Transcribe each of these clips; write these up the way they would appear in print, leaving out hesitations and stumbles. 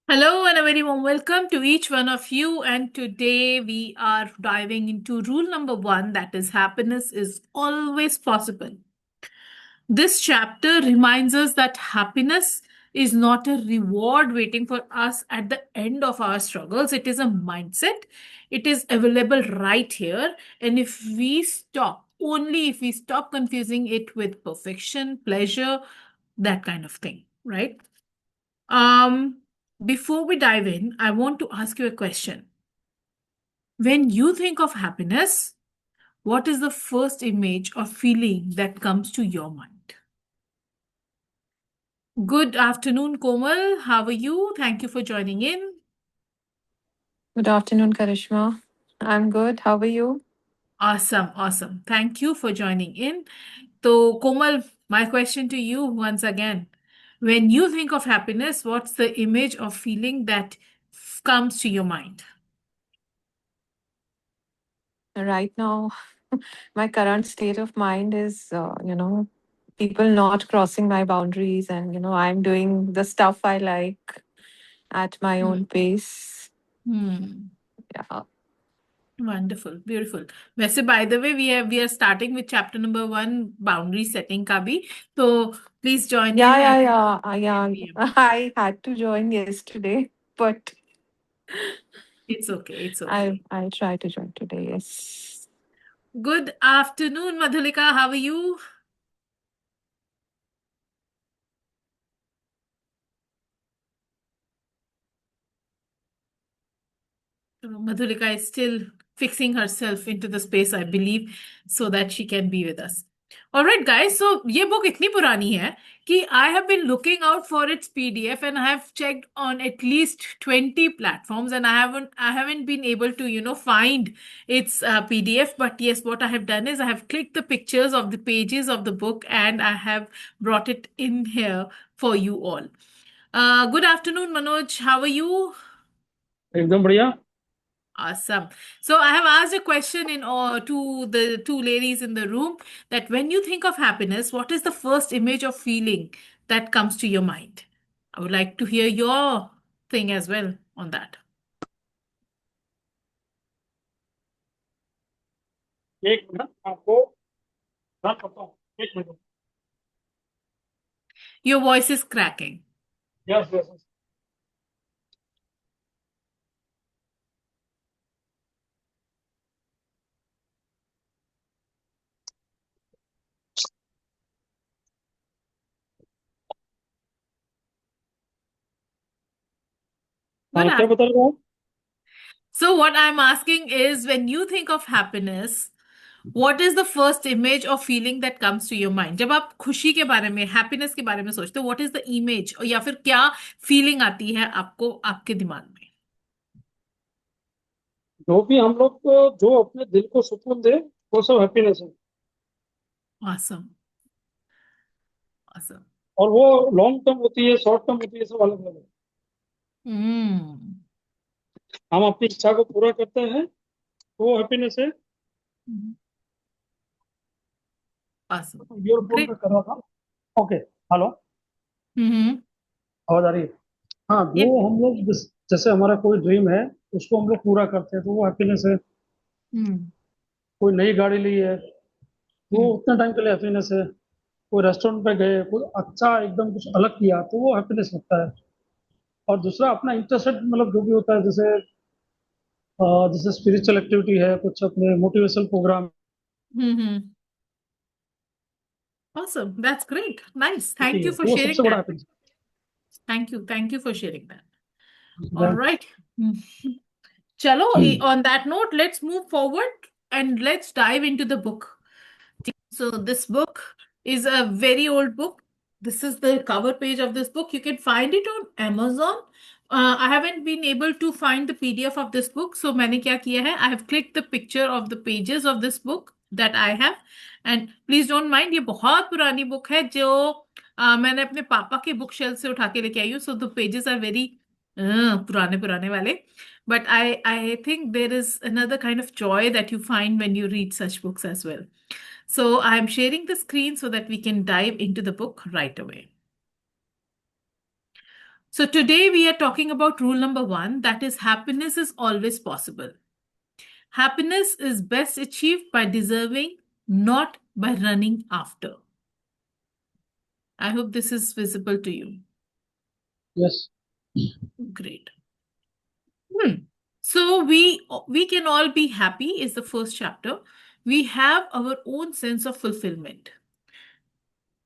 Hello and a very warm welcome to each one of you. And today we are diving into rule number one, that is, happiness is always possible. This chapter reminds us that happiness is not a reward waiting for us at the end of our struggles. It is a mindset. It is available right here. And if we stop, only if we stop confusing it with perfection, pleasure, that kind of thing, right? Um, Before we dive in, I want to ask you a question. When you think of happiness, what is the first image or feeling that comes to your mind? Good afternoon, Komal. How are you? Thank you for joining in. Good afternoon, Karishma. I'm good. How are you? Awesome, awesome. Thank you for joining in. So, Komal, my question to you once again. When you think of happiness, what's the image or feeling that comes to your mind? Right now, my current state of mind is, people not crossing my boundaries and, I'm doing the stuff I like at my Hmm. own pace. Hmm. Yeah. Wonderful, beautiful. वैसे by the way, we are starting with chapter number one, boundary setting का भी. So please join Yeah, in yeah, at yeah. 10 Yeah. p.m. I had to join yesterday, but It's okay, it's I okay. I try to join today. Yes. Good afternoon, Madhulika. How are you? Madhulika is still fixing herself into the space, I believe, so that she can be with us. All right, guys. So ये book इतनी पुरानी है कि I have been looking out for its PDF and I have checked on at least 20 platforms and I haven't been able to find its PDF. But yes, what I have done is I have clicked the pictures of the pages of the book and I have brought it in here for you all. Good afternoon, Manoj. How are you? एकदम बढ़िया. Awesome. So I have asked a question to the two ladies in the room that when you think of happiness, what is the first image or feeling that comes to your mind? I would like to hear your thing as well on that. एक minute आपको बात करता हूँ. एक minute. Your voice is cracking. Yes yes. Good. हाँ, क्या बता रहे हो आप? So what I'm asking is when you think of happiness, what is the first image or feeling that comes to your mind? जब आप खुशी के बारे में, happiness के बारे में सोचते हो, what is the image और या फिर क्या feeling आती है आपको आपके दिमाग में? जो भी हम लोग को जो अपने दिल को सुकून दे वो सब हैप्पीनेस है. Awesome. Awesome. और वो लॉन्ग टर्म होती है, शॉर्ट टर्म होती है, सब अलग अलग है. Hmm. हम अपनी इच्छा को पूरा करते हैं तो वो हैप्पीनेस है. Awesome. ईयरफोन पे Great. कर रहा था. ओके. हेलो. Mm-hmm. आवाज आ रही है? हाँ, जो Yep. हम लोग जैसे हमारा कोई ड्रीम है उसको हम लोग पूरा करते हैं तो वो हैप्पीनेस है. Mm. कोई नई गाड़ी ली है वो Mm. उतने टाइम के लिए हैप्पीनेस है. कोई रेस्टोरेंट पे गए, कोई अच्छा एकदम कुछ अलग किया तो वो हैप्पीनेस लगता है. और दूसरा अपना इंटरेस्टेड मतलब जो भी होता है, जैसे स्पिरिचुअल एक्टिविटी है, कुछ अपने motivational program. Mm-hmm. Awesome. That's great. Nice. होती Thank है you for तो वो sharing सबसे बड़ा that. Happiness. Thank you. Thank you for sharing that. All right. Mhm. Chalo, on that note, let's move forward and let's dive into the book. So this book is a very old book. This is the cover page of this book. You can find it on Amazon. I haven't been able to find the PDF of this book. So मैंने क्या किया है? I have clicked the picture of the pages of this book that I have. And please don't mind, ये बहुत पुरानी book है जो मैंने अपने पापा के बुक शेल्फ से उठा के लेके आई हूँ. So the pages are very पुराने पुराने वाले. But I think there is another kind of joy that you find when you read such books as well. So I'm sharing the screen so that we can dive into the book right away. So today we are talking about rule number 1, that is happiness is always possible. Happiness is best achieved by deserving, not by running after. I hope this is visible to you. Yes. Great. So we can all be happy is the first chapter. We have our own sense of fulfillment.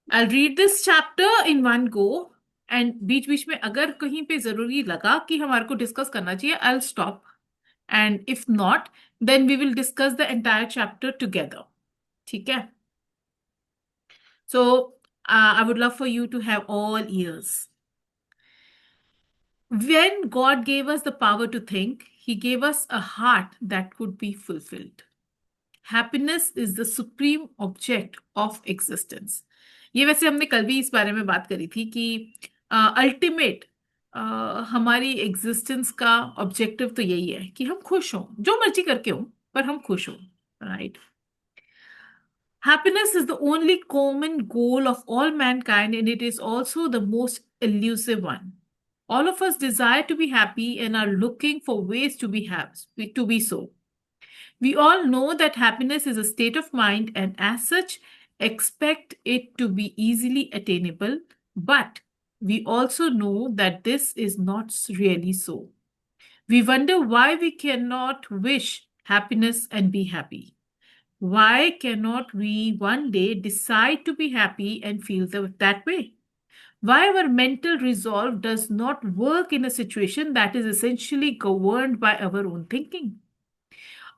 I'll read this chapter in one go, and बीच बीच में अगर कहीं पे जरूरी लगा कि हमारे को discuss करना चाहिए, I'll stop. And if not, then we will discuss the entire chapter together. ठीक है? So I would love for you to have all ears. When God gave us the power to think, He gave us a heart that could be fulfilled. Happiness is the supreme object of existence. ये वैसे हमने कल भी इस बारे में बात करी थी कि अल्टीमेट हमारी एग्जिस्टेंस का ऑब्जेक्टिव तो यही है कि हम खुश हों, जो मर्जी करके हों, पर हम खुश हों, right? Happiness is the only common goal of all mankind, and it is also the most elusive one. All of us desire to be happy and are looking for ways to be so. We all know that happiness is a state of mind, and as such, expect it to be easily attainable. But we also know that this is not really so. We wonder why we cannot wish happiness and be happy. Why cannot we one day decide to be happy and feel that way? Why our mental resolve does not work in a situation that is essentially governed by our own thinking?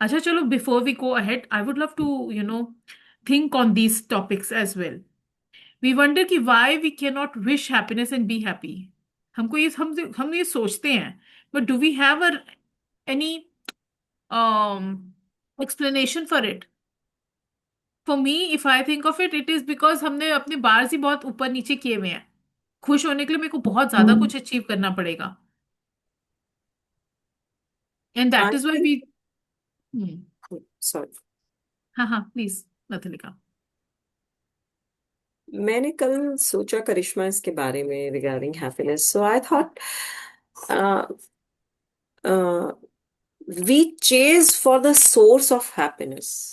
Acha, chalo, before we go ahead, I would love to, think on these topics as well. We wonder कि why we cannot wish happiness and be happy. हम ये सोचते हैं, but do we have any explanation for it? For me, if I think of it, it is because हमने अपने bars ही बहुत ऊपर नीचे किए हुए हैं. खुश होने के लिए मेरे को बहुत ज्यादा कुछ अचीव करना पड़ेगा. And that I is why think, we. sorry, हाँ, प्लीज नथलिका. मैंने कल सोचा करिश्मा इसके बारे में regarding happiness. So I thought we chase for the source of happiness.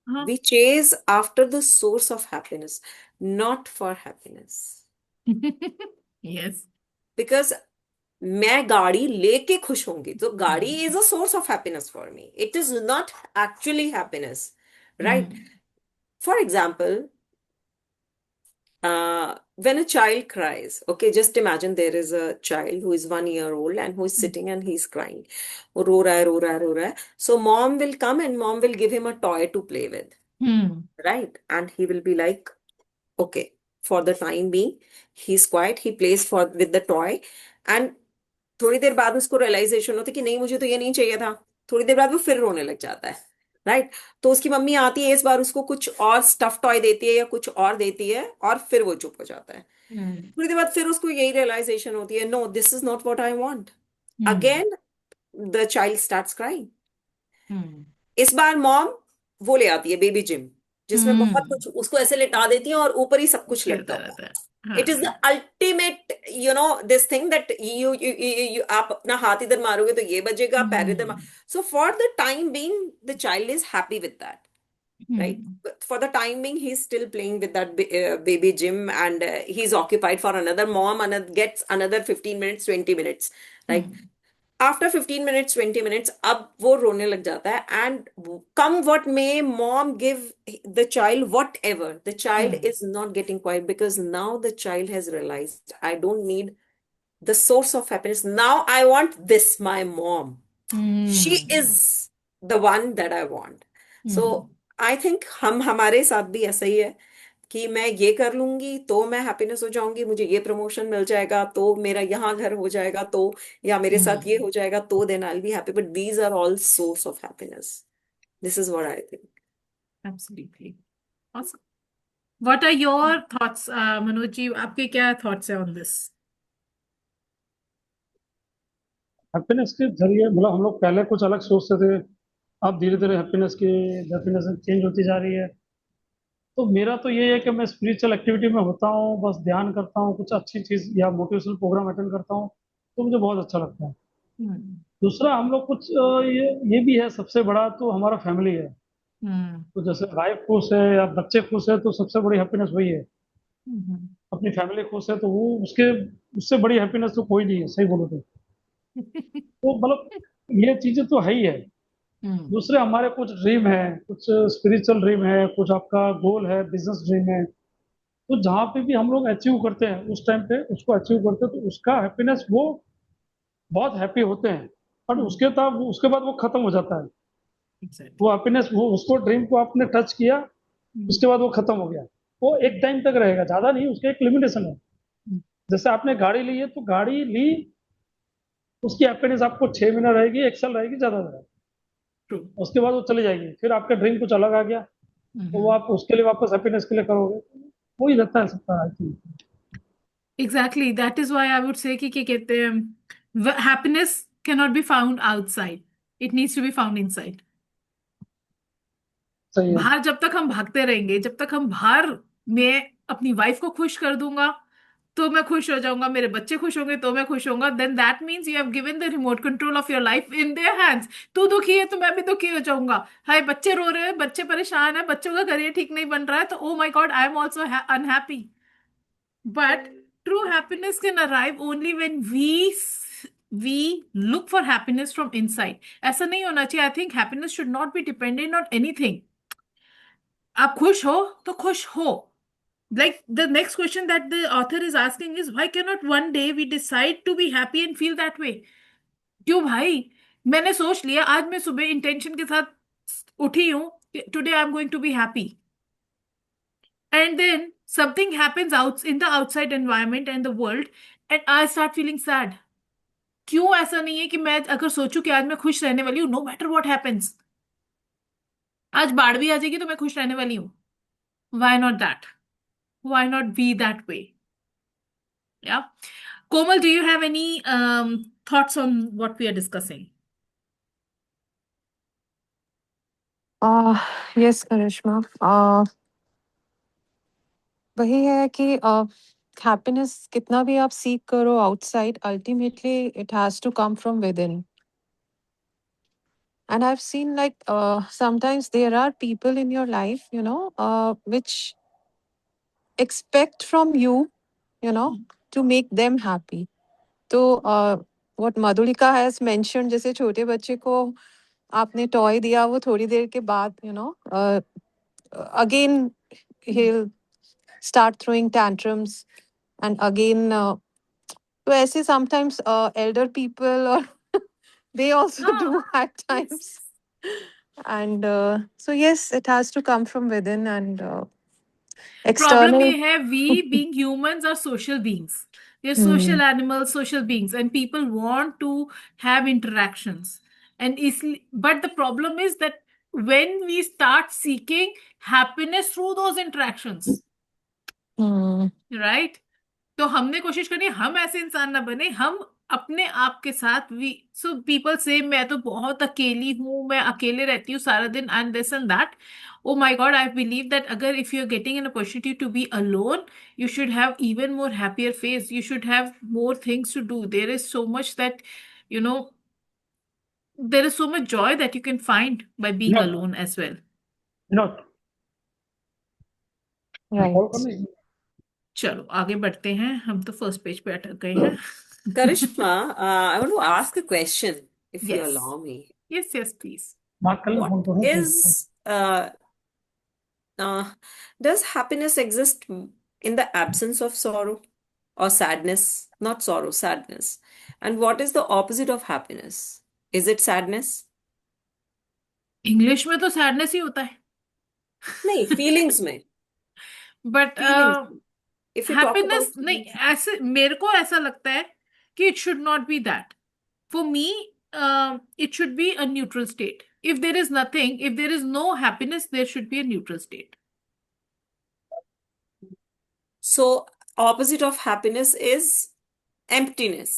हाँ. We chase after the source of happiness, not for happiness. Yes. Because मैं गाड़ी लेके खुश होंगी, तो गाड़ी is a source of happiness for me. It is not actually happiness, right? For example, when a child cries, okay, just imagine there is a child who is 1 year old and who is sitting and he's crying. वो रो रहा है, रो रहा है, रो रहा है. So mom will come and mom will give him a toy to play with, right? And he will be like, okay, for the time being, he's quiet, he plays with the toy, and थोड़ी देर बाद उसको realisation होती है कि नहीं, मुझे तो ये नहीं चाहिए था. थोड़ी देर बाद वो फिर रोने लग जाता है, राइट? तो उसकी मम्मी आती है, इस बार उसको कुछ और स्टफ टॉय देती है या कुछ और देती है, और फिर वो चुप हो जाता है. थोड़ी देर बाद फिर उसको यही रियलाइजेशन होती है, no, this is not what I want. Again the child starts crying. इस बार मॉम वो ले आती है बेबी जिम, जिसमें बहुत कुछ, उसको ऐसे लेटा देती है और ऊपर ही सब कुछ लटका होता है. It is the ultimate, this thing that you आप अपना हाथ इधर मारोगे तो ये बजेगा, पैर इधर मार. So for the time being, the child is happy with that, right? But for the time being, he's still playing with that baby gym, and he's occupied for another. Mom gets another 15 minutes, 20 minutes, right? After 15 minutes, 20 minutes, अब वो रोने लग जाता है, and come what may, mom give the child whatever. The child is not getting quiet because now the child has realized, I don't need the source of happiness. Now I want this, my mom. She is the one that I want. So I think हमारे साथ भी ऐसा ही है कि मैं ये कर लूंगी तो मैं हैप्पीनेस हो जाऊंगी, मुझे ये प्रमोशन मिल जाएगा तो, मेरा यहाँ घर हो जाएगा तो, या मेरे साथ ये हो जाएगा तो, then I will be happy. But these are all source of happiness. This is what I think. Absolutely. Awesome. What are your thoughts, Manoj ji? आपके क्या thoughts है on this? हैप्पीनेस के जरिए मतलब हम लोग पहले कुछ अलग सोचते थे, अब धीरे धीरे हैप्पीनेस की डेफिनेशन चेंज होती जा रही है. तो मेरा तो ये है कि मैं स्पिरिचुअल एक्टिविटी में होता हूँ, बस ध्यान करता हूँ, कुछ अच्छी चीज या मोटिवेशनल प्रोग्राम अटेंड करता हूँ, तो मुझे बहुत अच्छा लगता है। हम्म दूसरा हम लोग कुछ ये भी है, सबसे बड़ा तो हमारा फैमिली है। हम्म तो जैसे वाइफ खुश है या बच्चे खुश है तो सबसे बड़ी हैप्पीनेस वही है। हम्म अपनी फैमिली खुश है तो वो उसके उससे बड़ी हैप्पीनेस तो कोई नहीं है, सही बोलो तो मतलब ये चीजें तो है ही है। हम्म दूसरे हमारे कुछ ड्रीम है, कुछ स्पिरिचुअल ड्रीम है, कुछ आपका गोल है, बिजनेस ड्रीम है। तो जहाँ पे भी हम लोग अचीव करते हैं उस टाइम पे उसको अचीव करते हैं तो उसका हैप्पीनेस वो बहुत हैप्पी होते हैं। और उसके बाद वो खत्म हो जाता है। एग्जैक्टली वो हैप्पीनेस वो उसको ड्रीम को आपने टच किया, उसके बाद वो खत्म हो गया। वो एक टाइम तक रहेगा, ज्यादा नहीं, उसका एक लिमिटेशन है। जैसे आपने गाड़ी ली है तो गाड़ी ली, उसकी हैप्पीनेस आपको 6 महीना रहेगी, 1 साल रहेगी, ज्यादा रहेगी। ट्रू उसके बाद वो चली जाएगी, फिर आपका ड्रीम कुछ अलग आ गया, तो वो आप उसके लिए वापस हैप्पीनेस के लिए करोगे। वही रहता है सबका, I think. Exactly that is why I would say कि क्या कहते हैं happiness can not be found outside it needs to be found inside सही है। बाहर जब तक हम भागते रहेंगे जब तक हम बाहर मैं अपनी वाइफ को खुश कर दूंगा तो मैं खुश हो जाऊंगा मेरे बच्चे खुश होंगे तो मैं खुश होऊंगा then that means you have given the remote control of your life in their hands तू दुखी है तो मैं भी दुखी हो जाऊंगा हाय बच्चे रो रहे हैं बच्चे परेशान है बच्चों का करियर ठीक नहीं बन रहा है तो ओ my God I am also unhappy but true happiness can arrive only when we look for happiness from inside ऐसा नहीं होना चाहिए I think happiness should not be dependent on anything आप खुश हो तो खुश हो like the next question that the author is asking is why cannot one day we decide to be happy and feel that way क्यों भाई मैंने सोच लिया आज मैं सुबह इंटेंशन के साथ उठी हूं today I am going to be happy and then something happens out in the outside environment and the world and I start feeling sad क्यों ऐसा नहीं है कि मैं अगर सोचूं कि आज मैं खुश रहने वाली हूँ नो मैटर व्हाट हैपेंस आज बाढ़ भी आ जाएगी तो मैं खुश रहने वाली हूँ why not that why not be that way या Komal do you have any thoughts on what we are discussing Uh, yes, Karishma. वही है कि हैप्पीनेस कितना भी आप सीख करो outside, ultimately it has to come from within. And I've seen like sometimes there are people in your life, which expect from you, to make them happy. So what Madhulika has mentioned, जैसे छोटे बच्चे को आपने toy दिया, वो थोड़ी देर के बाद, again he'll start throwing tantrums, and again तो ऐसे sometimes elder people or they also हाँ do at yes times. And so yes, it has to come from within, and problem ये external. है we being humans are social beings we are Hmm. Social animals social beings and people want to have interactions and इसलिए but the problem is that when we start seeking happiness through those interactions Hmm. right तो हमने कोशिश करनी है हम ऐसे इंसान ना बने हम अपने आप के साथ वी सो पीपल से मैं तो बहुत अकेली हूँ मैं अकेले रहती हूँ सारा दिन and this and that oh my God I believe that अगर if you are getting an opportunity to be alone you should have even more happier face you should have more things to do there is so much that you know there is so much joy that you can find by being Vinod, alone as well Vinod, call Right. करनी। चलो आगे बढ़ते हैं हम तो first page पे अटक गए हैं Karishma, I want to ask a question, if you yes allow me. yes please बात कर ले, What फोन करो phone. is, uh, does happiness exist in the absence of sorrow or sadness? Not sorrow, sadness. And what is the opposite of happiness? Is it sadness? English में तो sadness ही होता है नहीं, feelings में. But Feelings. If you talk about happiness नहीं feelings. ऐसे मेरे को ऐसा लगता है कि it should not be that for me it should be a neutral state if there is nothing if there is no happiness there should be a neutral state So, opposite of happiness is emptiness.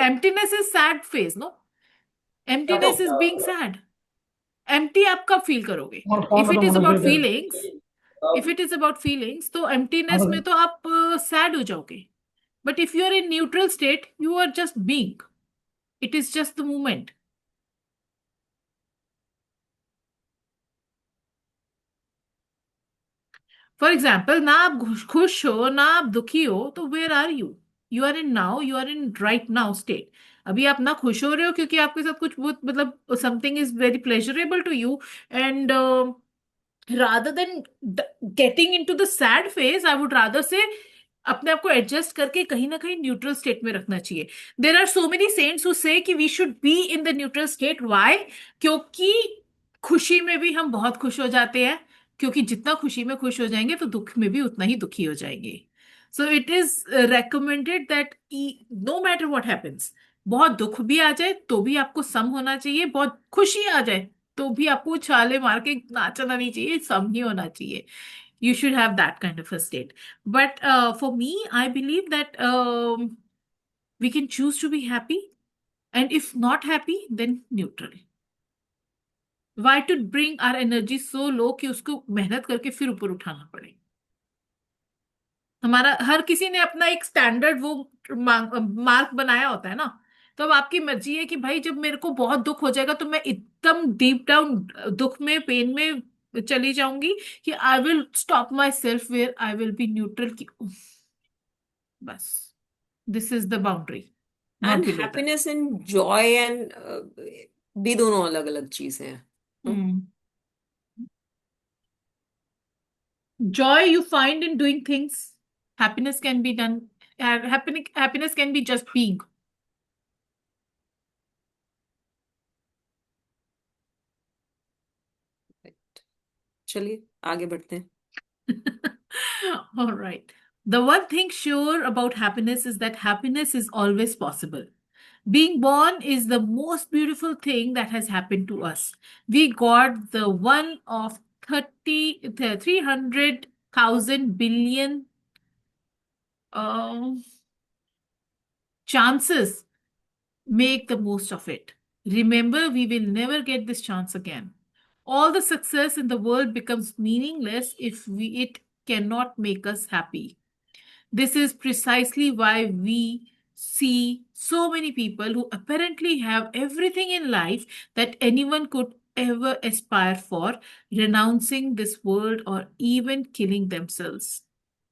emptiness is sad phase no emptiness is being sad empty आप कब feel करोगे? और कौन if it खत्म is होना about चाहिए? Feelings, if it is about feelings, तो emptiness हाँ, में तो आप सैड हो जाओगे. But if you are in neutral state, you are just being. It is just the moment. For example, ना आप खुश हो ना आप दुखी हो, तो where are you? You are in now, you are in right now state. अभी आप ना खुश हो रहे हो क्योंकि आपके साथ कुछ बहुत मतलब something is very pleasurable to you, and rather than getting into the sad phase, I would rather say अपने आप को एडजस्ट करके कहीं ना कहीं न्यूट्रल स्टेट में रखना चाहिए. There are so many saints who say कि we should be in the neutral state. Why? क्योंकि खुशी में भी हम बहुत खुश हो जाते हैं, क्योंकि जितना खुशी में खुश हो जाएंगे तो दुख में भी उतना ही दुखी हो जाएंगे. So it is recommended that no matter what happens, बहुत दुख भी आ जाए तो भी आपको सम होना चाहिए, बहुत खुशी आ जाए तो भी आपको छाले मार के नाचना नहीं चाहिए, सम ही होना चाहिए. You should have that kind of a state. But for me, I believe that we can choose to be happy, and if not happy, then neutral. Why to bring our energy so low कि उसको मेहनत करके फिर ऊपर उठाना पड़े? हमारा हर किसी ने अपना एक स्टैंडर्ड वो मार्क बनाया होता है ना. तो अब आपकी मर्जी है कि भाई जब मेरे को बहुत दुख हो जाएगा तो मैं एकदम डीप डाउन दुख में, पेन में चली जाऊंगी, कि I will stop myself where I will be neutral, की उफ, बस this is the boundary, not and below that. Happiness and joy and भी दोनों अलग अलग चीजें हैं. Joy you find in doing things. Happiness can be done. Happiness can be just being. चलिए आगे बढ़ते हैं. All right. The one thing sure about happiness is that happiness is always possible. Being born is the most beautiful thing that has happened to us. We got the one of 300,000 billion um, chances. Make the most of it. Remember, we will never get this chance again. All the success in the world becomes meaningless if it cannot make us happy. This is precisely why we see so many people who apparently have everything in life that anyone could ever aspire for, renouncing this world or even killing themselves.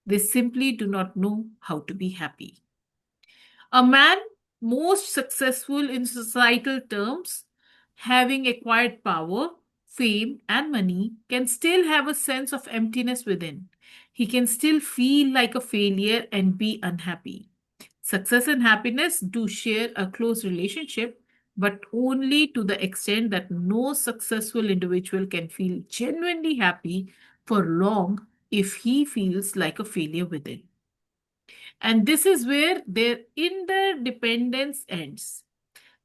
They simply do not know how to be happy. A man most successful in societal terms, having acquired power, fame, and money, can still have a sense of emptiness within. He can still feel like a failure and be unhappy. Success and happiness do share a close relationship, but only to the extent that no successful individual can feel genuinely happy for long if he feels like a failure within. And this is where their interdependence ends.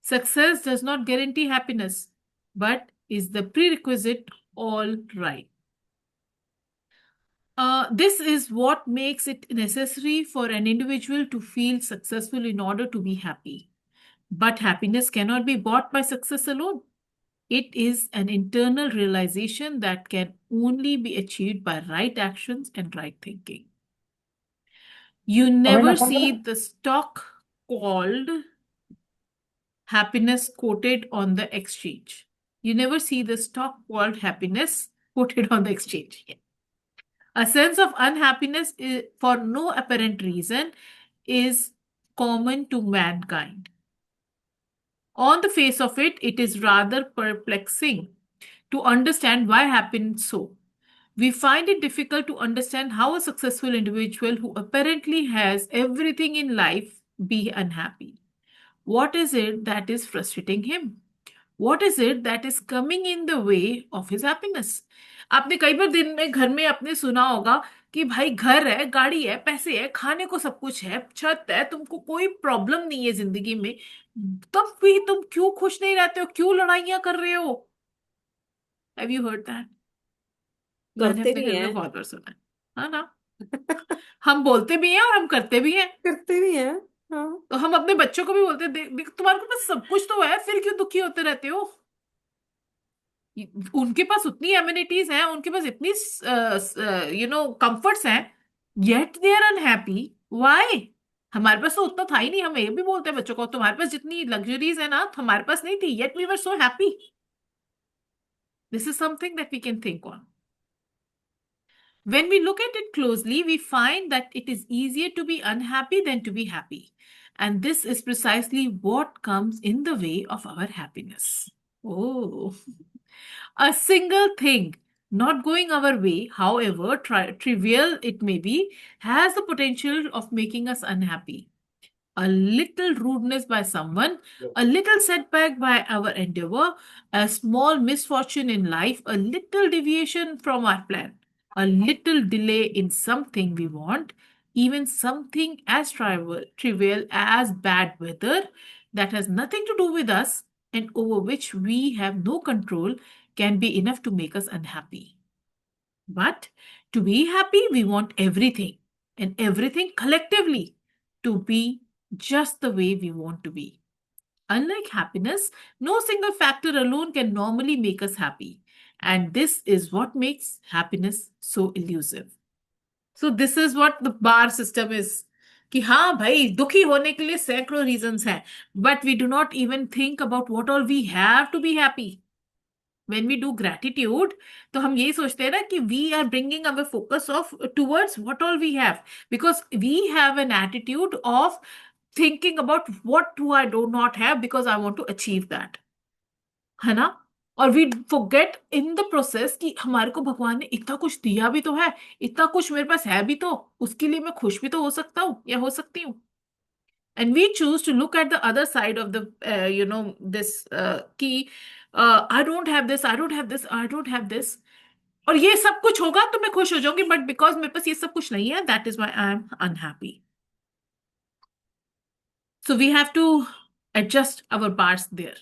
Success does not guarantee happiness, but is the prerequisite. All right. This is what makes it necessary for an individual to feel successful in order to be happy. But happiness cannot be bought by success alone. It is an internal realization that can only be achieved by right actions and right thinking. You Amina never phone see करें? the stock called happiness quoted on the exchange. You never see the stock called happiness quoted on the exchange. A sense of unhappiness for no apparent reason is common to mankind. On the face of it, it is rather perplexing to understand why happens so. We find it difficult to understand how a successful individual who apparently has everything in life be unhappy. What is it that is frustrating him? What is it that is coming in the way of his happiness? आपने कई बार दिन में घर में अपने सुना होगा कि भाई घर है, गाड़ी है, पैसे है, खाने को सब कुछ है, छत है, तुमको कोई प्रॉब्लम नहीं है जिंदगी में, तब भी तुम क्यों खुश नहीं रहते हो, क्यों लड़ाइयां कर रहे हो? Have you heard that? मैंने करते अपने भी घर में हैं. बहुत बार सुना है ना? हम बोलते भी हैं और हम करते भी हैं. करते भी हैं. हाँ. तो हम अपने बच्चों को भी बोलते हैं, देख देख, तुम्हारे पास सब कुछ तो है, फिर क्यों दुखी होते रहते हो? उनके पास उतनी एमिनिटीज हैं, उनके पास इतनी कंफर्ट्स हैं, yet they are unhappy. Why? हमारे पास तो उतना था ही नहीं। हम ये भी बोलते हैं बच्चों को, तुम्हारे पास जितनी लग्जरीज है ना, हमारे पास नहीं थी, yet we were so happy. This is something that we can think on. When we look at it closely, we find that it is easier to be unhappy than to be happy. And this is precisely what comes in the way of our happiness. Oh, a single thing not going our way, however trivial it may be, has the potential of making us unhappy. A little rudeness by someone, a little setback by our endeavor, a small misfortune in life, a little deviation from our plan, a little delay in something we want, even something as trivial as bad weather that has nothing to do with us and over which we have no control can be enough to make us unhappy. But to be happy, we want everything and everything collectively to be just the way we want to be. Unlike happiness, no single factor alone can normally make us happy. And this is what makes happiness so elusive. So this is what the bar system is. कि हाँ भाई, दुखी होने के लिए सैकड़ों reasons हैं, but we do not even think about what all we have to be happy. When we do gratitude, तो हम यही सोचते हैं ना कि we are bringing our focus of towards what all we have, because we have an attitude of thinking about what do I do not have because I want to achieve that, है ना? और we forget in the process कि हमारे को भगवान ने इतना कुछ दिया भी तो है, इतना कुछ मेरे पास है भी तो, उसके लिए मैं खुश भी तो हो सकता हूँ या हो सकती हूँ. And we choose to look at the other side of the this कि I don't have this, I don't have this, I don't have this, और ये सब कुछ होगा तो मैं खुश हो जाऊंगी, बट बिकॉज मेरे पास ये सब कुछ नहीं है, that is why I am unhappy. So we have to adjust our bars there.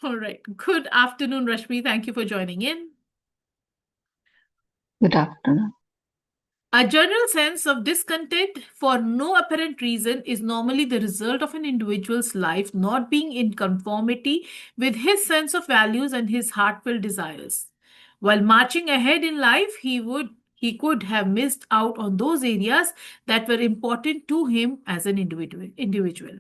All right. Good afternoon, Rashmi. Thank you for joining in. Good afternoon. A general sense of discontent for no apparent reason is normally the result of an individual's life not being in conformity with his sense of values and his heartfelt desires. While marching ahead in life, he could have missed out on those areas that were important to him as an individual.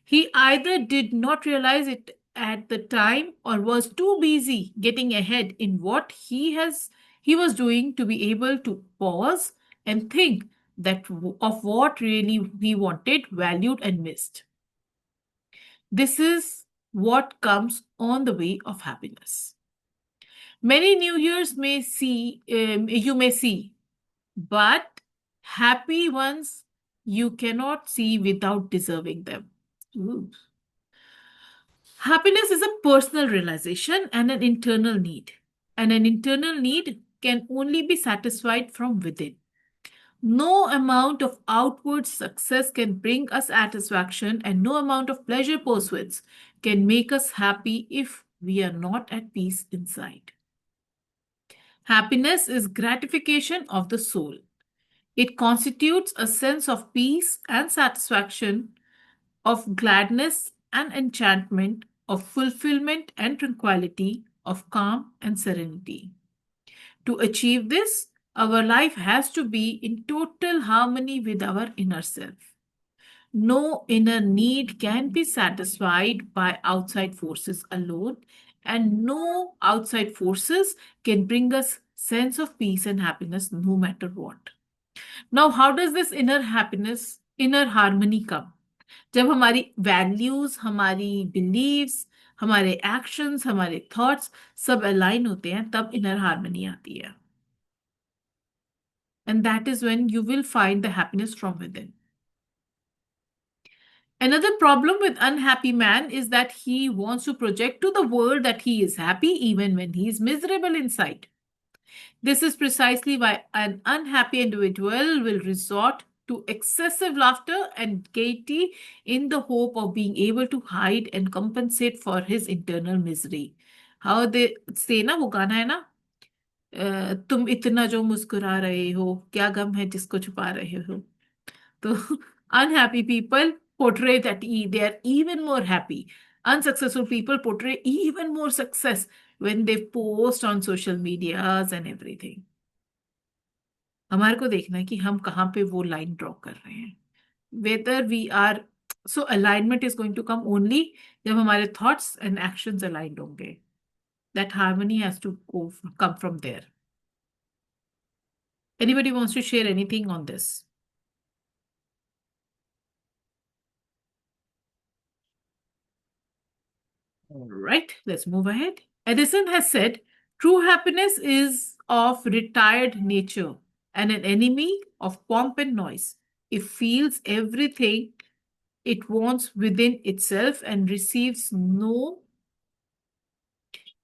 He either did not realize it at the time or was too busy getting ahead in what he was doing to be able to pause and think that of what really he wanted, valued, and missed. This is what comes on the way of happiness. Many New Years you may see, but happy ones you cannot see without deserving them. Ooh. Happiness is a personal realization and an internal need. And an internal need can only be satisfied from within. No amount of outward success can bring us satisfaction, and no amount of pleasure pursuits can make us happy if we are not at peace inside. Happiness is gratification of the soul. It constitutes a sense of peace and satisfaction, of gladness and enchantment, of fulfillment and tranquility, of calm and serenity. To achieve this, our life has to be in total harmony with our inner self. No inner need can be satisfied by outside forces alone, and no outside forces can bring us sense of peace and happiness no matter what. Now, how does this inner happiness, inner harmony come? जब हमारी values, हमारी beliefs, हमारे actions, हमारे thoughts सब align होते हैं, तब inner harmony आती है. And that is when you will find the happiness from within. Another problem with unhappy man is that he wants to project to the world that he is happy even when he is miserable inside. This is precisely why an unhappy individual will resort to excessive laughter and gaiety in the hope of being able to hide and compensate for his internal misery. How they say ना, वो गाना है ना, तुम इतना जो मुस्कुरा रहे हो, क्या गम है जिसको छुपा रहे हो. तो unhappy people portray that they are even more happy. Unsuccessful people portray even more success when they post on social medias and everything. हमारे को देखना है कि हम कहाँ पे वो लाइन ड्रॉ कर रहे हैं. Whether we are, so alignment is going to come only जब हमारे thoughts and actions aligned होंगे. That harmony has to come from there. Anybody wants to share anything on this? All right, let's move ahead. Edison has said, true happiness is of retired nature and an enemy of pomp and noise. It feels everything it wants within itself and receives no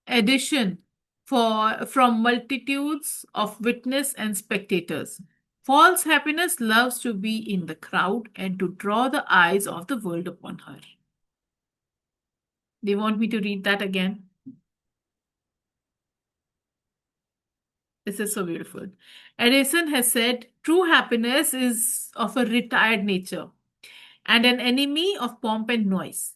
addition from multitudes of witness and spectators. False happiness loves to be in the crowd and to draw the eyes of the world upon her. They want me to read that again. This is so beautiful. Edison has said, true happiness is of a retired nature and an enemy of pomp and noise.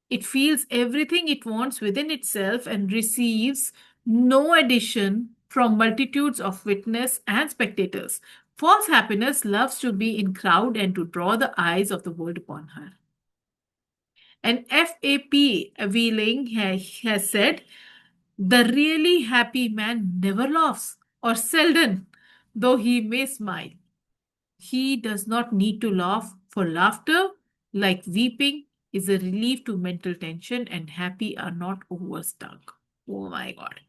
It feels everything it wants within itself and receives no addition from multitudes of witness and spectators. False happiness loves to be in crowd and to draw the eyes of the world upon her. And F.A.P. Wheeling has said, the really happy man never laughs, or seldom, though he may smile. He does not need to laugh, for laughter, like weeping, is a relief to mental tension, and happy are not overstuck. Oh my God.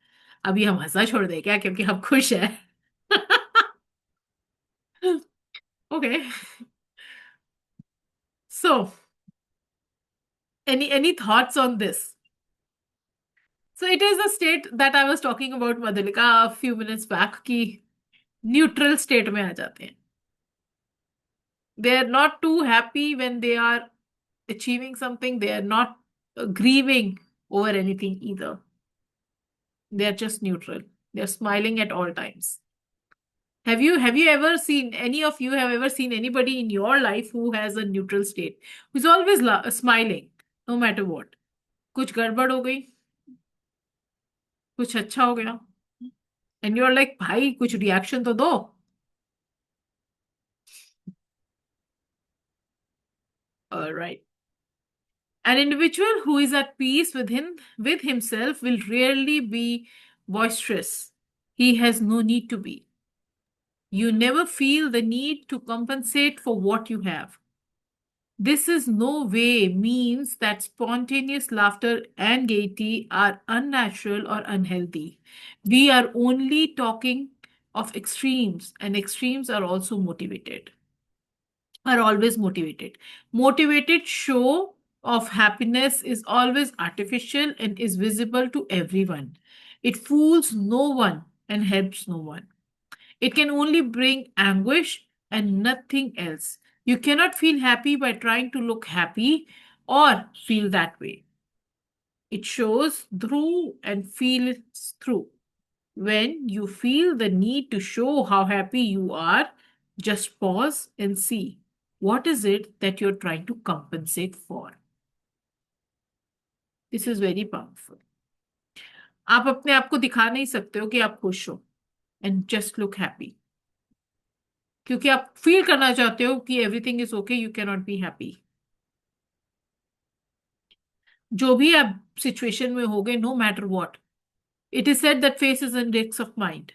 अभी हम हंसा छोड़ दें क्या क्योंकि हम खुश हैं. Okay. So, any thoughts on this? So it is the state that I was talking about, Madhulika, a few minutes back, कि neutral state में आ जाते हैं. They are not too happy when they are achieving something. They are not grieving over anything either. They are just neutral. They are smiling at all times. Have you ever seen, any of you have ever seen anybody in your life who has a neutral state, who's always smiling, no matter what? कुछ गड़बड़ हो गई, कुछ अच्छा हो गया, and you're like, भाई कुछ reaction तो दो. All right. An individual who is at peace with himself will rarely be boisterous. He has no need to be. You never feel the need to compensate for what you have. This is no way means that spontaneous laughter and gaiety are unnatural or unhealthy. We are only talking of extremes, and extremes are also motivated. Are always motivated. Motivated show of happiness is always artificial and is visible to everyone. It fools no one and helps no one. It can only bring anguish and nothing else. You cannot feel happy by trying to look happy or feel that way. It shows through and feels through. When you feel the need to show how happy you are, just pause and see what is it that you're trying to compensate for. This is very powerful. आप अपने आप को दिखा नहीं सकते हो कि आप खुश हो and just look happy. क्योंकि आप फील करना चाहते हो कि everything is okay, you can not be happy. जो भी आप सिचुएशन में हो गए, no matter what, it is said that face is index of mind.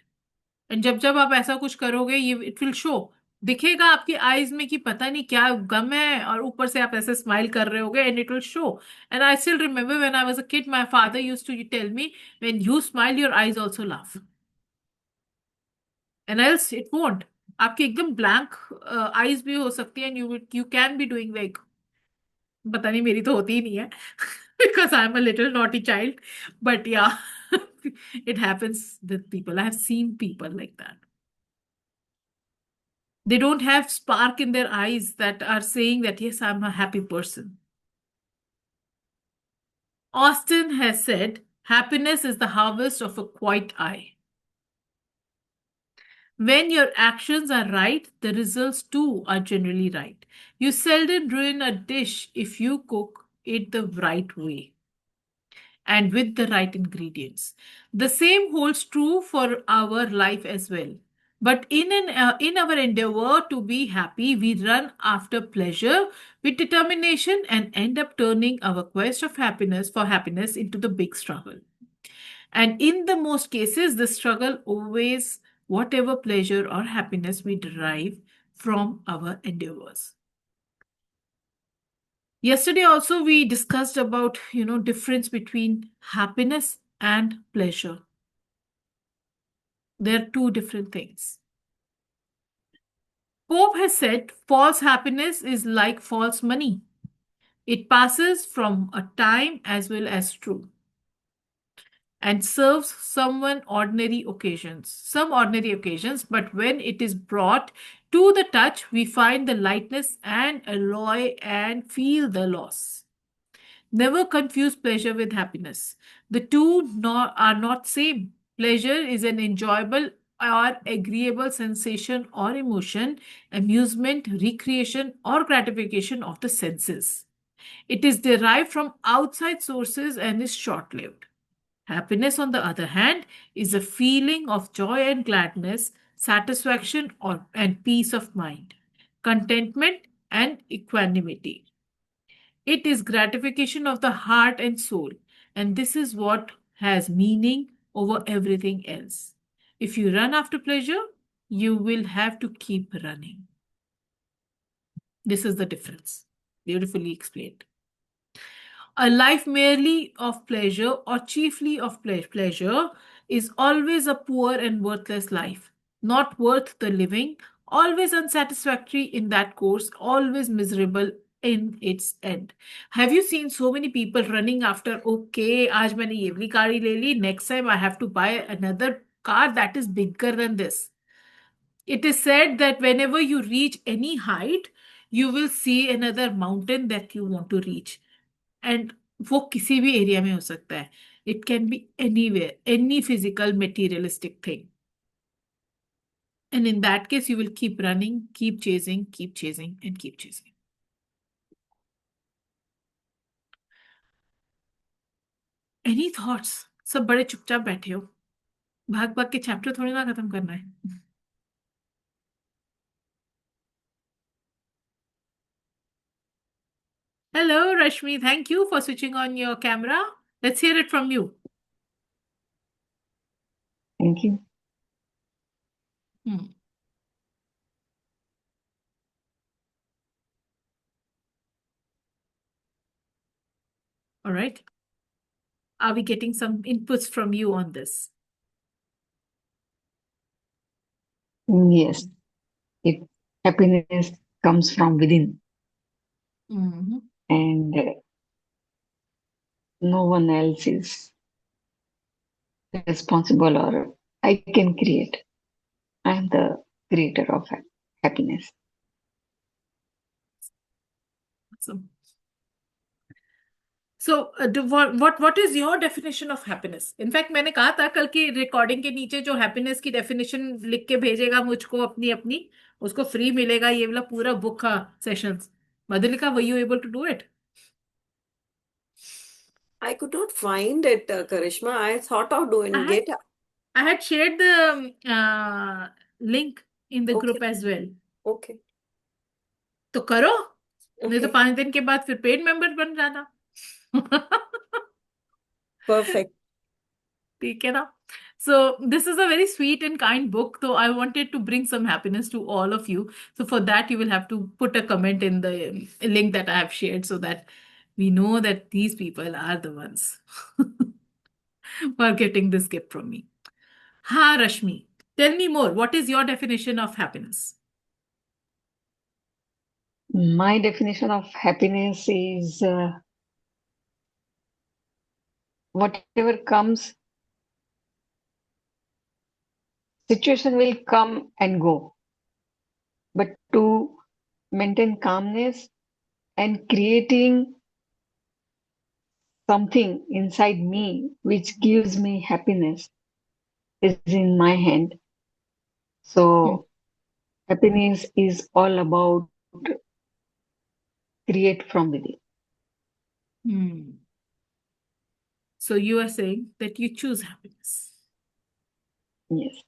And जब जब आप ऐसा कुछ करोगे, ये इट विल शो, दिखेगा आपकी आईज में कि पता नहीं क्या गम है, और ऊपर से आप ऐसे स्माइल कर रहे होगे and it will show. And I still remember when I was a kid, my father used to tell me, when you smile your eyes also laugh, and else it won't. आपकी एकदम blank eyes भी हो सकती है, and you can be doing like, पता नहीं मेरी तो होती ही नहीं है because I'm a little naughty child, but yeah, it happens with people. I have seen people like that. They don't have spark in their eyes that are saying that yes, I'm a happy person. Austin has said, happiness is the harvest of a quiet eye. When your actions are right, the results too are generally right. You seldom ruin a dish if you cook it the right way and with the right ingredients. The same holds true for our life as well. But in our endeavor to be happy, we run after pleasure with determination and end up turning our quest of happiness for happiness into the big struggle. And in the most cases, the struggle always whatever pleasure or happiness we derive from our endeavors. Yesterday also we discussed about difference between happiness and pleasure. They're two different things. Pope has said false happiness is like false money. It passes from a time as well as true and serves some ordinary occasions, but when it is brought to the touch, we find the lightness and alloy and feel the loss. Never confuse pleasure with happiness. The two are not same. Pleasure is an enjoyable or agreeable sensation or emotion, amusement, recreation, or gratification of the senses. It is derived from outside sources and is short lived. Happiness, on the other hand, is a feeling of joy and gladness, satisfaction and peace of mind, contentment and equanimity. It is gratification of the heart and soul, and this is what has meaning over everything else. If you run after pleasure, you will have to keep running. This is the difference. Beautifully explained. A life merely of pleasure or chiefly of pleasure is always a poor and worthless life, not worth the living, always unsatisfactory in that course, always miserable in its end. Have you seen so many people running after, okay, आज मैंने ये वाली car ले ली, next time I have to buy another car that is bigger than this. It is said that whenever you reach any height, you will see another mountain that you want to reach. And वो किसी भी area में हो सकता है. It can be anywhere, any physical materialistic thing. And in that case, you will keep running, keep chasing, and keep chasing. Any thoughts? सब बड़े चुपचाप बैठे हो. भाग भाग के चैप्टर थोड़ी ना खत्म करना है. Hello, Rashmi. Thank you for switching on your camera. Let's hear it from you. Thank you. All right. Are we getting some inputs from you on this? Yes, happiness comes from within, Mhm. and no one else is responsible, or I can create. I am the creator of happiness. Awesome. So, what is your definition of happiness? In fact, मैंने कहा था कल की recording के नीचे जो happiness की definition लिख के भेजेगा मुझको अपनी उसको फ्री मिलेगा ये वाला पूरा बुक का sessions. Madhulika, were you able to do it? I could not find it, Karishma. I thought of doing it. I had shared the link in the group Okay. as well. Okay. तो करो, नहीं तो Okay. 5 दिन के बाद फिर paid member बन जाना. Perfect. ठीक है ना? So this is a very sweet and kind book, though I wanted to bring some happiness to all of you. So for that, you will have to put a comment in the link that I have shared so that we know that these people are the ones who are getting this gift from me. Ha, Rashmi, tell me more. What is your definition of happiness? My definition of happiness is whatever comes, situation will come and go, but to maintain calmness and creating something inside me which gives me happiness is in my hand. So happiness is all about create from within. Hmm. So you are saying that you choose happiness. Yes.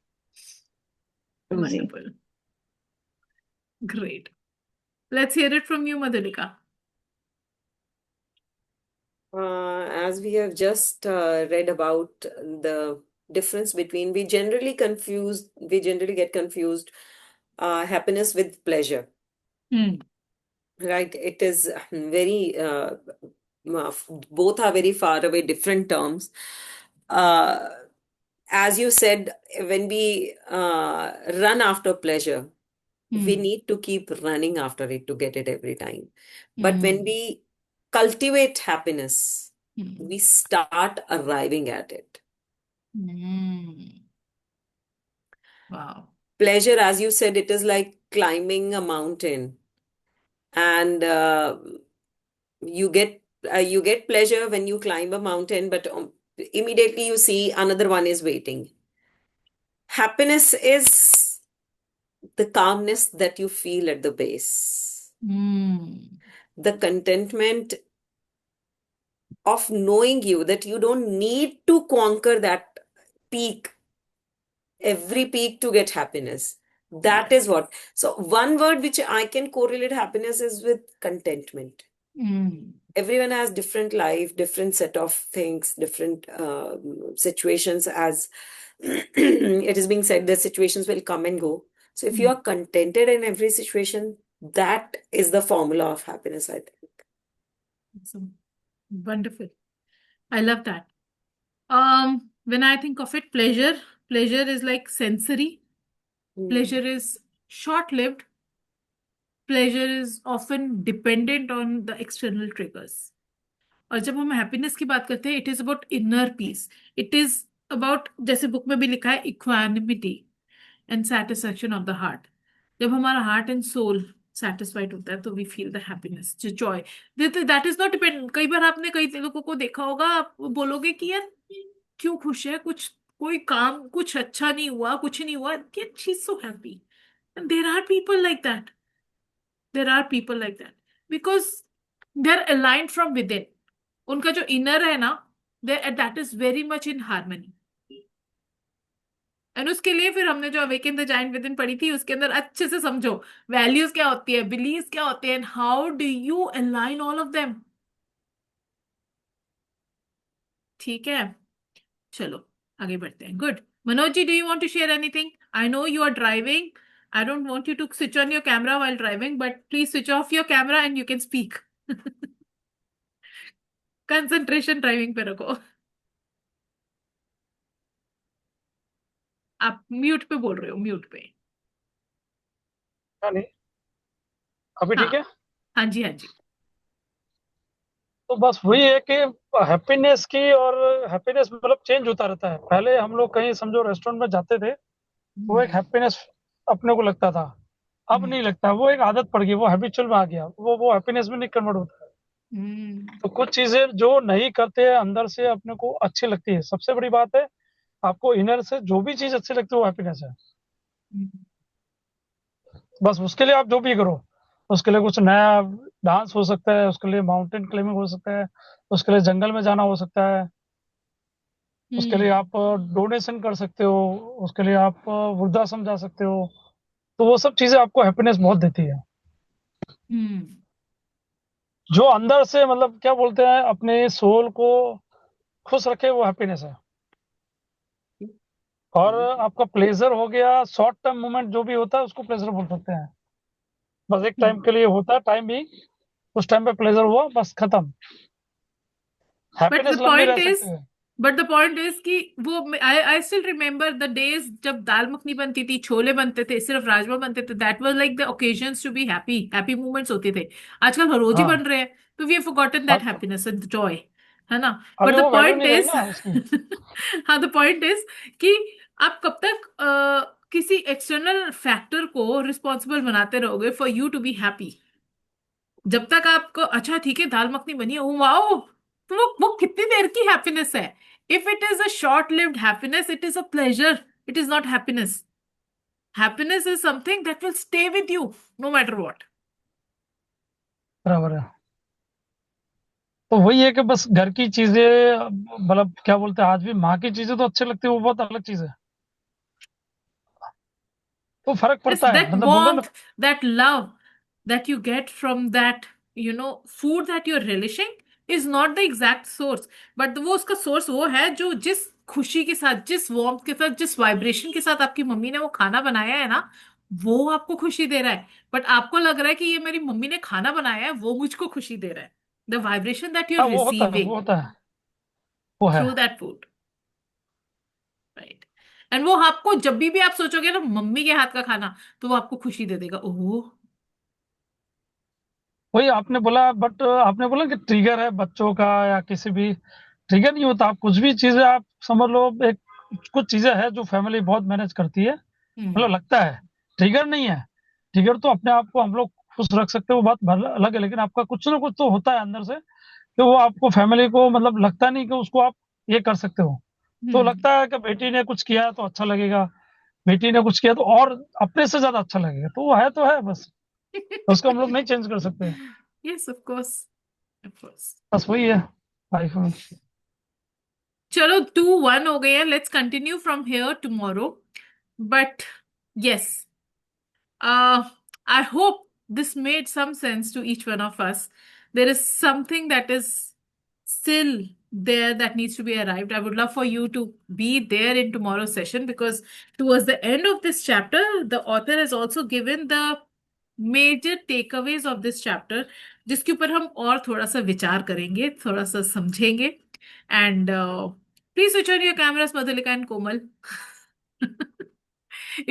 Choosing. Wonderful. Great. Let's hear it from you, Madhulika. As we have just read about the difference between, we generally get confused happiness with pleasure, Hmm. right? It is very, both are very far away, different terms. As you said, when we run after pleasure, we Hmm. need to keep running after it to get it every time. But when Hmm. we cultivate happiness, Hmm. we start arriving at it. Hmm. Wow. Pleasure, as you said, it is like climbing a mountain, and you get pleasure when you climb a mountain, but immediately you see another one is waiting. Happiness is the calmness that you feel at the base, Hmm. the contentment of knowing you that you don't need to conquer that peak, every peak to get happiness. That Yes. is what. So, one word which I can correlate happiness is with contentment. Hmm. Everyone has different life, different set of things, different situations. As it is being said, the situations will come and go. So, if you Hmm. are contented in every situation, that is the formula of happiness, I think. Awesome. Wonderful. I love that. When I think of it, pleasure is like sensory. Pleasure is short-lived. Pleasure is often dependent on the external triggers. और जब हम happiness की बात करते हैं, it is about inner peace. It is about, जैसे book में भी लिखा है, equanimity and satisfaction of the heart. जब हमारा हार्ट एंड सोल सेटिस्फाइड होता है तो वी फील द हैप्पीनेस, जो Joy. That is not depend. कई बार आपने कई लोगों को देखा होगा, आप बोलोगे कि यार क्यों खुश है, कुछ कोई काम कुछ अच्छा नहीं हुआ, कुछ नहीं हुआ, yet she's so happy. And there are people like that. There are people like that because they're aligned from within. उनका जो इनर है ना, that is very much in harmony. And उसके लिए फिर हमने जो awaken the giant with in पढ़ी थी, उसके अंदर अच्छे से समझो वैल्यूज क्या होती है, बिलीव्स क्या होते हैं, and how do you align all of them. ठीक है, चलो आगे बढ़ते हैं. Good. Manoj ji, do you want to share anything? I know you are driving. I don't want you to switch on your camera while driving, but please switch off your camera and you can speak. Concentration driving पे रखो. आप mute पे बोल रहे हो, mute पे. हाँ, नहीं अभी हाँ. ठीक है। हाँ जी, हाँ जी. तो बस वही है कि हैप्पीनेस की, और हैप्पीनेस मतलब चेंज होता रहता है। पहले हम लोग कहीं समझो रेस्टोरेंट में जाते थे, वो एक हैप्पीनेस अपने को लगता था, अब नहीं लगता। वो एक आदत पड़ गई, वो हैबिचुअल में आ गया, वो हैप्पीनेस में नहीं कन्वर्ट होता है। तो कुछ चीजें जो नहीं करते हैं अंदर से अपने को अच्छी लगती है। सबसे बड़ी बात है, आपको इनर से जो भी चीज अच्छी लगती है वो हैप्पीनेस है। बस उसके लिए आप जो भी करो, उसके लिए कुछ नया डांस हो सकता है, उसके लिए माउंटेन क्लाइंबिंग हो सकता है, उसके लिए जंगल में जाना हो सकता है, उसके लिए आप डोनेशन कर सकते हो, उसके लिए आप वृद्धाश्रम जा सकते हो। तो वो सब चीजें आपको हैप्पीनेस बहुत देती है। जो अंदर से मतलब क्या बोलते हैं, अपने सोल को खुश रखे, वो हैप्पीनेस है। और आपका प्लेजर हो गया, शॉर्ट टर्म मोमेंट जो भी होता है उसको प्लेजर बोल सकते हैं। बस एक टाइम के लिए होता है, टाइम भी उस टाइम पे प्लेजर हुआ, बस खत्म। बट हैप्पीनेस द लंबी पॉइंट रह इज सकती है। बट द पॉइंट इज कि वो, I still remember the days जब दाल मखनी बनती थी, छोले बनते थे, सिर्फ राजमा बनते थे. That was like the occasions to be happy. Happy moments होते थे. आजकल हर रोज ही हाँ, बन रहे हैं, तो वी हैव फॉरगॉटन दैट अब हैप्पीनेस एंड जॉय, है ना. बट अभी द वो वैल्यू पॉइंट नहीं रही इज ना उसकी। हाँ, द पॉइंट इज कि आप कब तक किसी एक्सटर्नल फैक्टर को रिस्पॉन्सिबल बनाते रहोगे for you to be happy. जब तक आपको अच्छा ठीक है दाल मखनी बनी है, ओ वाओ, तो वो कितनी देर की हैप्पीनेस है. If it is a short lived happiness, it is a pleasure, it is not happiness. Happiness is something that will stay with you know matter what. बराबर है। तो वही है कि बस घर की चीजें, मतलब क्या बोलते हैं, आज भी माँ की चीजें तो अच्छी लगती है, वो बहुत अलग चीज है। तो फर्क Yes, पड़ता है, that मतलब बोल रहे हैं ना। warmth, that love that you get from that, food that you're relishing is not the exact source. But वो उसका source वो है जो जिस खुशी के साथ, जिस warmth के साथ, जिस vibration के साथ आपकी मम्मी ने वो खाना बनाया है ना, वो आपको खुशी दे रहा है। बट आपको लग रहा है कि ये मेरी मम्मी ने खाना बनाया है, वो मुझको खुशी दे रहा है। The vibration that you're हाँ, वो होता है, receiving वो होता है, वो है। through that food, right? And वो आपको जब भी आप सोचोगे ना मम्मी के हाथ का खाना, तो वो आपको खुशी दे देगा। ओह। वही आपने बोला, बट आपने बोला कि ट्रिगर है बच्चों का या किसी भी, ट्रिगर नहीं होता। आप कुछ भी चीजें आप समझ लो, एक कुछ चीजें हैं जो फैमिली बहुत मैनेज करती है, मतलब लगता है ट्रिगर नहीं है। ट्रिगर तो अपने आप को हम लोग खुश रख सकते हैं, वो बात अलग है, लेकिन आपका कुछ ना कुछ तो होता है अंदर से कि वो आपको फैमिली को मतलब लगता नहीं कि उसको आप ये कर सकते हो। तो लगता है कि बेटी ने कुछ किया तो अच्छा लगेगा, बेटी ने कुछ किया तो और अपने से ज्यादा अच्छा लगेगा, तो वो है तो है बस, उसको हम लोग नहीं चेंज कर सकते। Yes, of course, of course. बस वही है लाइफ में। चलो 2-1 हो गए हैं, let's continue from here tomorrow. But yes, I hope this made some sense to each one of us. There is something that is still there that needs to be arrived. I would love for you to be there in tomorrow's session, because towards the end of this chapter, the author has also given the major takeaways of this chapter, जिसके ऊपर हम और थोड़ा सा विचार करेंगे, थोड़ा सा समझेंगे. And please switch on your cameras, Madhulika and Komal.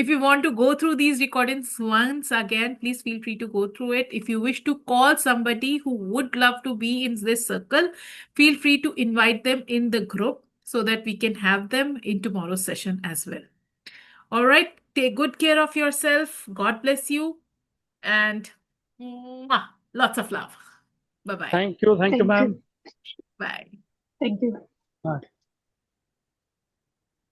If you want to go through these recordings once again, please feel free to go through it. If you wish to call somebody who would love to be in this circle, feel free to invite them in the group so that we can have them in tomorrow's session as well. All right, take good care of yourself. God bless you, and lots of love. Bye-bye. Thank you Thank ma'am. you. Bye. Thank you. हाँ।